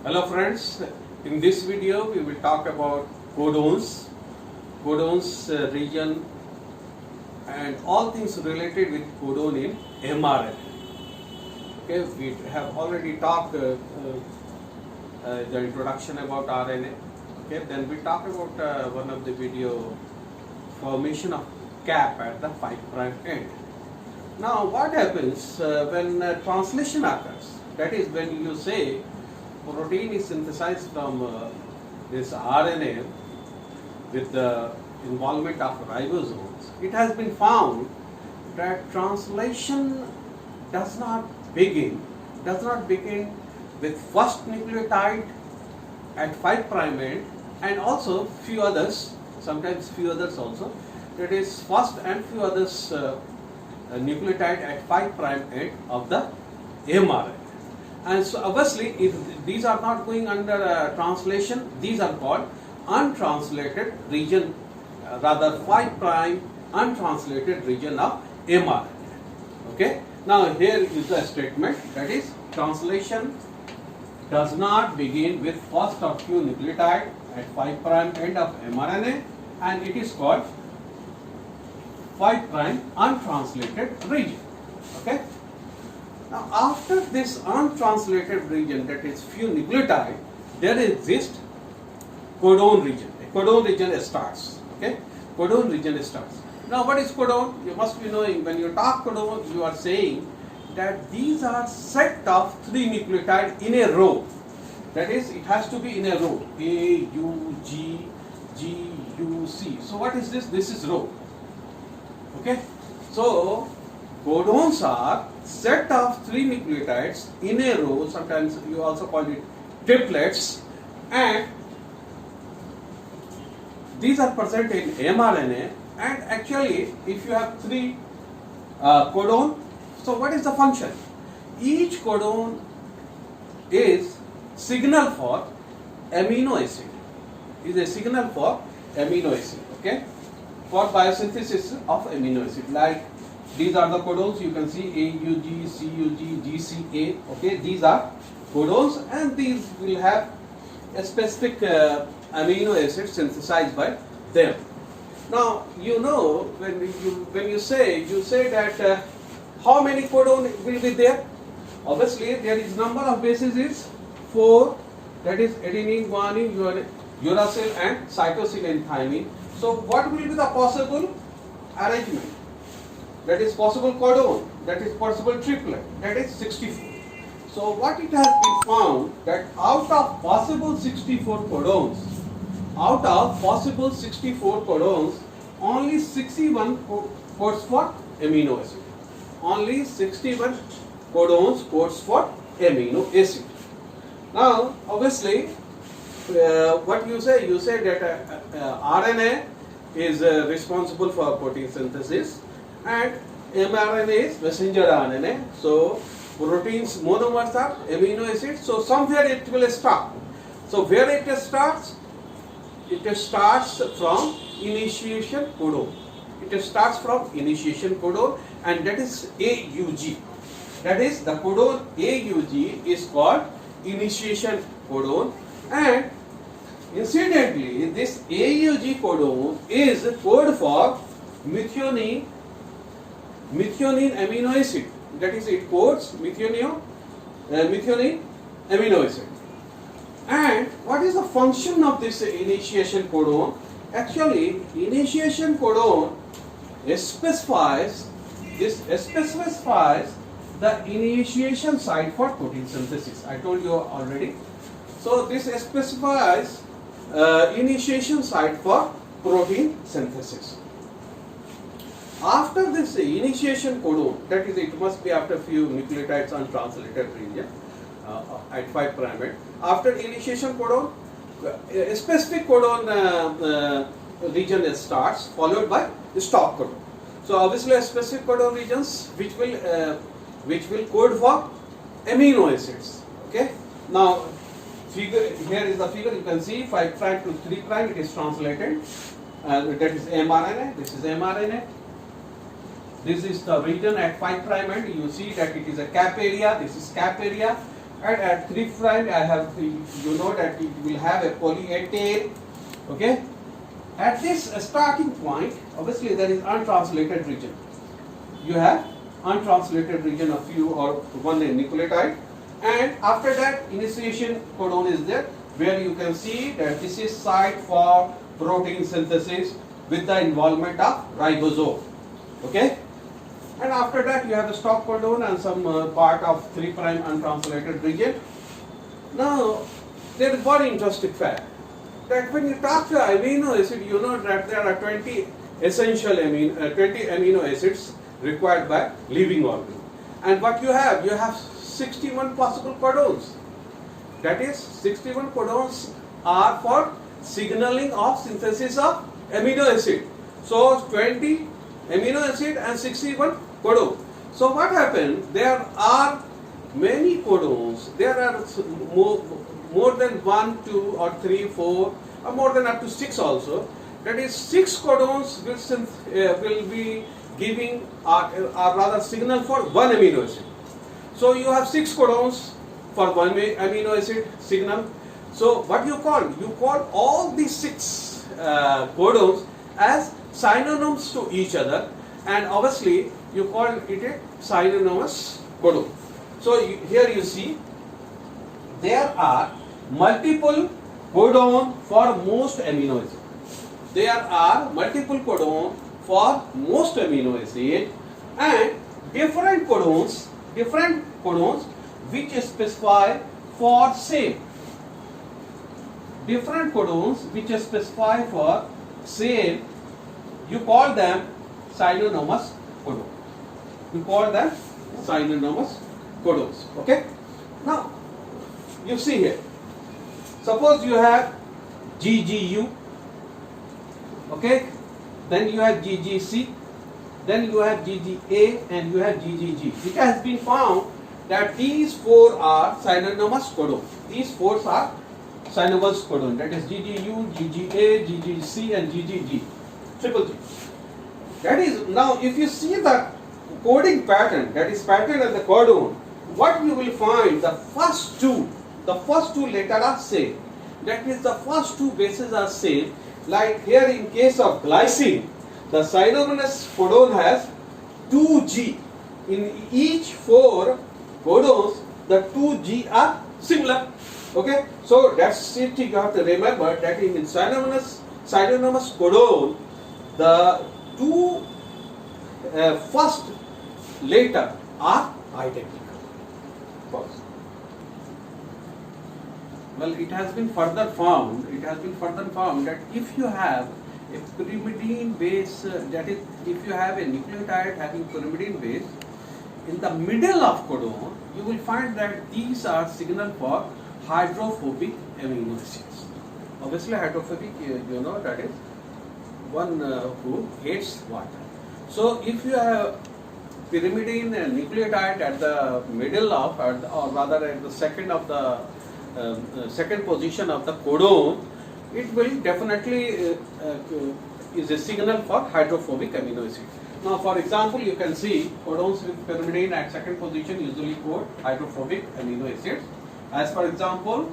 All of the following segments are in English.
Hello friends, in this video we will talk about codons region and all things related with codon in mRNA. Okay, we have already talked the introduction about RNA. Okay, then we talk about one of the video formation of cap at the 5' end. Now what happens when translation occurs? That is when you say protein is synthesized from this RNA with the involvement of ribosomes. It has been found that translation does not begin with first nucleotide at 5' end and also few others, sometimes few others also. That is first and few others nucleotide at 5' end of the mRNA. And so obviously if these are not going under translation, these are called untranslated region, rather 5' untranslated region of mRNA. Okay. Now here is the statement, that is translation does not begin with first of few nucleotide at 5' end of mRNA, and it is called 5' untranslated region. Okay. Now after this untranslated region, that is few nucleotide, there exists codon region. A codon region starts. Okay, codon region starts. Now what is codon? You must be knowing, when you talk codon, you are saying that these are set of 3 nucleotide in a row. That is, it has to be in a row. A, U, G, G, U, C. So what is this? This is row. Okay. So codons are set of 3 nucleotides in a row. Sometimes you also call it triplets, and these are present in mRNA. And actually, if you have 3 codon, so what is the function? Each codon is signal for amino acid. Is a signal for amino acid. Okay, for biosynthesis of amino acid. Like these are the codons. You can see AUG, CUG, GCA. Okay, these are codons, and these will have a specific amino acid synthesized by them. Now you know when you say that how many codon will be there? Obviously there is number of bases is 4. That is adenine, guanine, uracil, and cytosine and thymine. So what will be the possible arrangement? That is possible codon, that is possible triplet, that is 64. So what it has been found, that out of possible 64 codons, only 61 codes for amino acid. Only 61 codons codes for amino acid. Now obviously what you say that RNA is responsible for protein synthesis, and mRNA is messenger RNA. So proteins monomers are amino acids. So somewhere it will start. So where it starts? It starts from initiation codon. It starts from initiation codon, and that is AUG. That is the codon AUG is called initiation codon, and incidentally this AUG codon is code for methionine amino acid. That is, it codes methionine amino acid. And what is the function of this initiation codon? Actually, initiation codon specifies the initiation site for protein synthesis. I told you already. So this specifies initiation site for protein synthesis. After this initiation codon, that is, it must be after few nucleotides untranslated region at 5' end. After initiation codon, a specific codon region starts, followed by stop codon. So obviously a specific codon regions which will code for amino acids. Okay. Now here is the figure. You can see 5' to 3' it is translated. That is mRNA. This is mRNA. This is the region at 5' end. You see that it is a cap area. This is cap area. and at 3 prime I have, you know that it will have a poly A tail. Okay, at this starting point, obviously there is untranslated region. You have untranslated region of few or one nucleotide, and after that initiation codon is there, where you can see that this is site for protein synthesis with the involvement of ribosome. Okay, and after that you have the stop codon and some part of 3' untranslated region. Now there is one interesting fact, that when you talk to amino acid, you know that there are 20 essential 20 amino acids required by living organ, and what you have 61 possible codons. That is, 61 codons are for signaling of synthesis of amino acid. So 20 amino acid and 61 codon. So what happened? There are many codons. There are more than 1, 2 or 3, 4, or more than up to 6 also. That is, 6 codons will be giving or rather signal for one amino acid. So you have 6 codons for one amino acid signal. So what you call all these 6 codons as synonyms to each other, and obviously you call it a synonymous codon. So here you see there are multiple codon for most amino acid. There are multiple codon for most amino acid, and different codons which specify for same. Different codons which specify for same, you call them synonymous codon. You call them synonymous codons. Okay. Now you see here. Suppose you have GGU. Okay. Then you have GGC. Then you have GGA and you have GGG. It has been found that these 4 are synonymous codon. These 4 are synonymous codon. That is GGU, GGA, GGC and GGG. Triple G. That is, now if you see the coding pattern, that is pattern of the codon, what you will find, the first two letters are same. That is, the first 2 bases are same. Like here in case of glycine, the synonymous codon has 2G. In each 4 codons, the 2G are similar. Okay, so that's it. You have to remember that in synonymous codon, the 2 first letter are identical. Well, it has been further found that if you have a pyrimidine base, that is, if you have a nucleotide having pyrimidine base, in the middle of codon, you will find that these are signal for hydrophobic amino acids. Obviously, hydrophobic, you know, that is one who hates water. So, if you have pyrimidine nucleotide at the middle of, or rather at the second of the second position of the codon, it will definitely is a signal for hydrophobic amino acid. Now, for example, you can see codons with pyrimidine at second position usually code hydrophobic amino acids. As for example,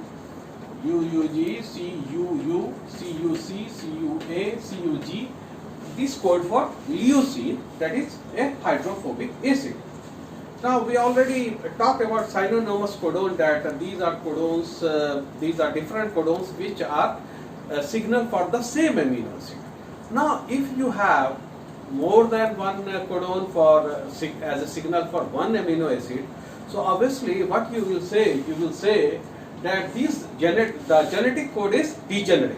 UUG, CUU, CUC, CUA, CUG. This code for leucine, that is a hydrophobic acid. Now we already talked about synonymous codon, that these are codons, these are different codons which are signal for the same amino acid. Now if you have more than one codon for as a signal for one amino acid, so obviously what you will say that the genetic code is degenerate.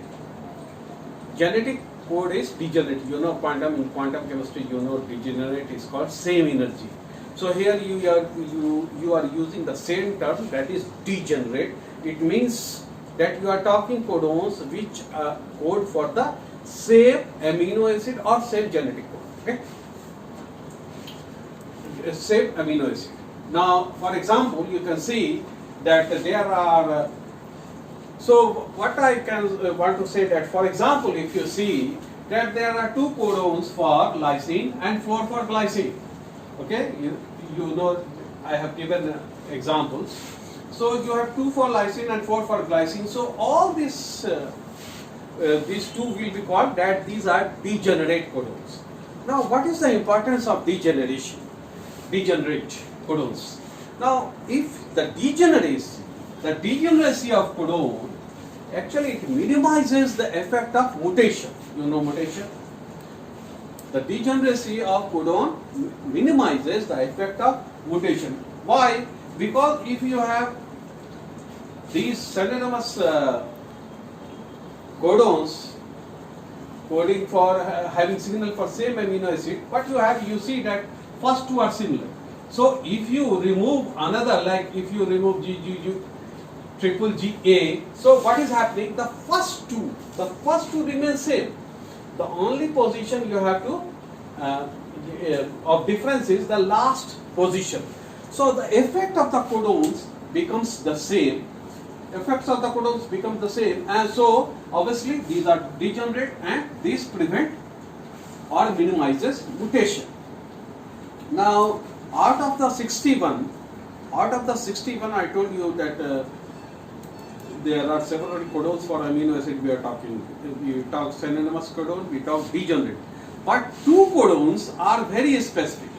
Genetic code is degenerate. You know, in quantum chemistry, you know, degenerate is called same energy. So here you are using the same term, that is degenerate. It means that you are talking codons which code for the same amino acid or same genetic code. Okay, same amino acid. Now, for example, you can see that there are. So what I can want to say that, for example, if you see that there are 2 codons for lysine and 4 for glycine. Okay, you know, I have given examples. So you have 2 for lysine and 4 for glycine. So all this, these two will be called that these are degenerate codons. Now what is the importance of degeneration? Degenerate codons. Now if the degeneracy of codon, actually it minimizes the effect of mutation. You know mutation? The degeneracy of codon minimizes the effect of mutation. Why? Because if you have these synonymous codons coding for having signal for same amino acid, what you see that first two are similar. So if you remove another, like if you remove GGG, triple GA, so what is happening? The first two remain same. The only position you have to of difference is the last position. So the effect of the codons becomes the same. Effects of the codons become the same, and so obviously these are degenerate and these prevent or minimizes mutation. Now out of the 61 I told you that there are several codons for amino acid we are talking. We talk synonymous codon, we talk degenerate. But 2 codons are very specific.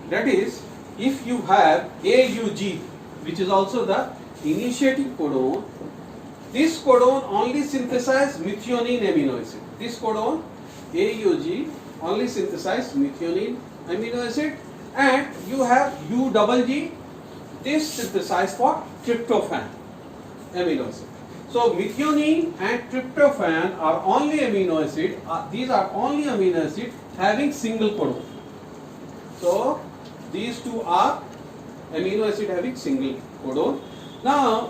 That is, if you have AUG, which is also the initiating codon, this codon only synthesizes methionine amino acid. This codon AUG only synthesizes methionine amino acid, and you have UGG, this synthesizes for tryptophan amino acid. So methionine and tryptophan are only amino acid. These are only amino acid having single codon. So these two are amino acid having single codon. Now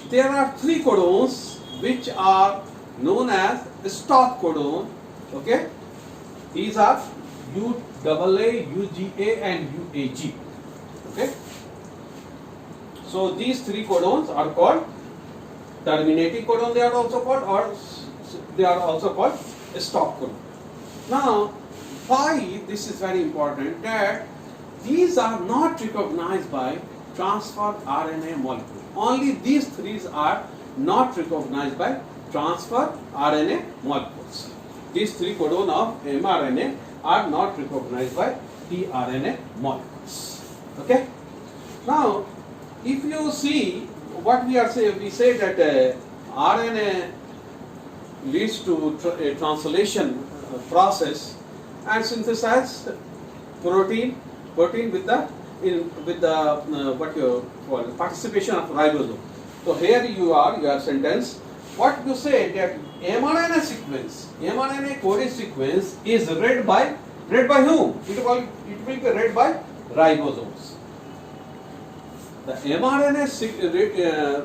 there are 3 codons which are known as stop codon. Okay, these are UAA, UGA, and UAG. Okay, so these 3 codons are called terminating codon, they are also called, or they are also called stop codon. Now why this is very important, that these are not recognized by transfer RNA molecule. Only these 3 are not recognized by transfer RNA molecules. These 3 codon of mRNA are not recognized by tRNA molecules. Okay. Now if you see what we are saying, we say that RNA leads to a translation process and synthesize protein with the what you call participation of ribosome. So here you have sentence. What you say that mRNA sequence, mRNA coding sequence is read by whom? It will be read by ribosomes. The mRNA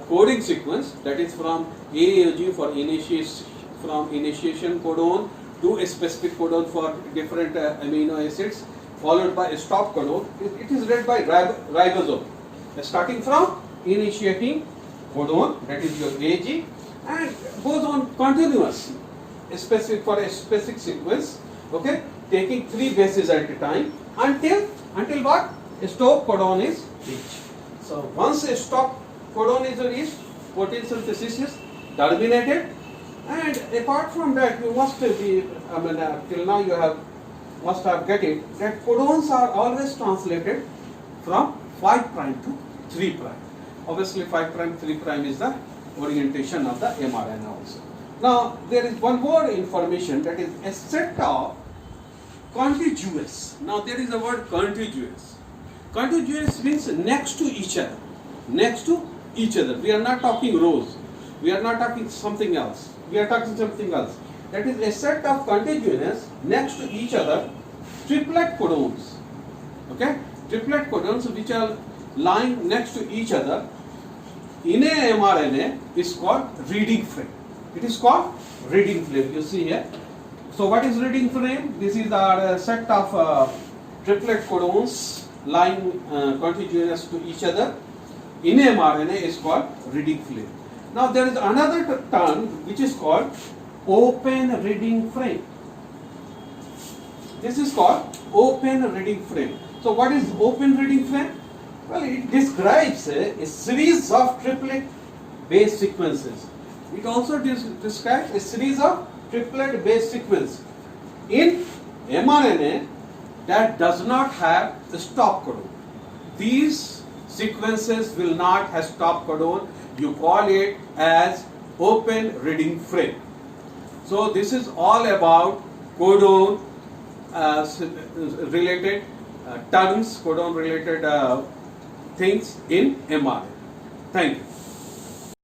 coding sequence, that is from AUG for initiation codon to a specific codon for different amino acids, followed by a stop codon. It is read by ribosome, starting from initiating codon, that is your AG, and goes on continuously, specific for a specific sequence. Okay, taking 3 bases at a time until what? A stop codon is reached. So once a stop codon is reached, protein synthesis is terminated, and apart from that, you must be, till now you must have get it, that codons are always translated from 5' to 3'. Obviously 5', 3' is the orientation of the mRNA also. Now there is one more information, that is a set of contiguous. Now there is a word contiguous. Contiguous means next to each other. Next to each other. We are not talking rows. We are not talking something else. We are talking something else. That is a set of contiguous next to each other triplet codons. Okay? Triplet codons which are lying next to each other in a mRNA is called reading frame. It is called reading frame. You see here. So what is reading frame? This is our set of triplet codons lying contiguous to each other in a mRNA is called reading frame. Now there is another term which is called open reading frame. This is called open reading frame. So what is open reading frame? Well, it describes a series of triplet base sequences. It also describes a series of triplet base sequences in mRNA that does not have a stop codon. These sequences will not have stop codon. You call it as open reading frame. So this is all about codon related terms, codon related things in mRNA. Thank you.